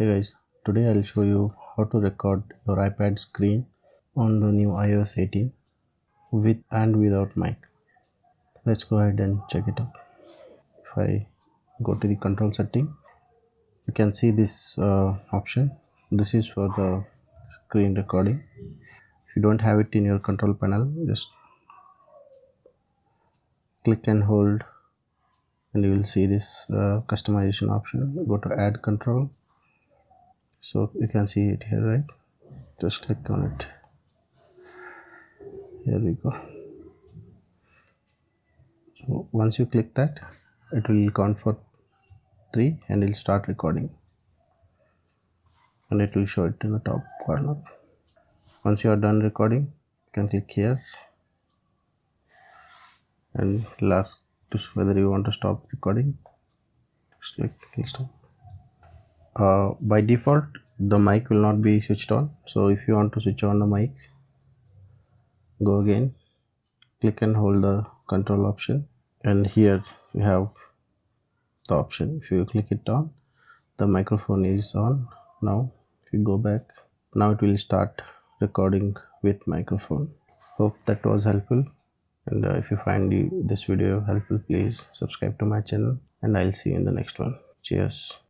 Hey guys, today I'll show you how to record your iPad screen on the new iOS 18 with and without mic. Let's go ahead and check it out. If I go to the control setting, you can see this option. This is for the screen recording. If you don't have it in your control panel, just click and hold and you will see this customization option. Go to add control. So you can see it here, right? Just click on it. Here we go. So once you click that, it will count for 3 and it'll start recording, and it will show it in the top corner. Once you are done recording, you can click here and it'll ask whether you want to stop recording. Just click stop. By default, the mic will not be switched on, so if you want to switch on the mic, go again, click and hold the control option, and here you have the option. If you click it on, the microphone is on. Now if you go back, now it will start recording with microphone. Hope that was helpful, and if you find this video helpful, please subscribe to my channel, and I'll see you in the next one. Cheers.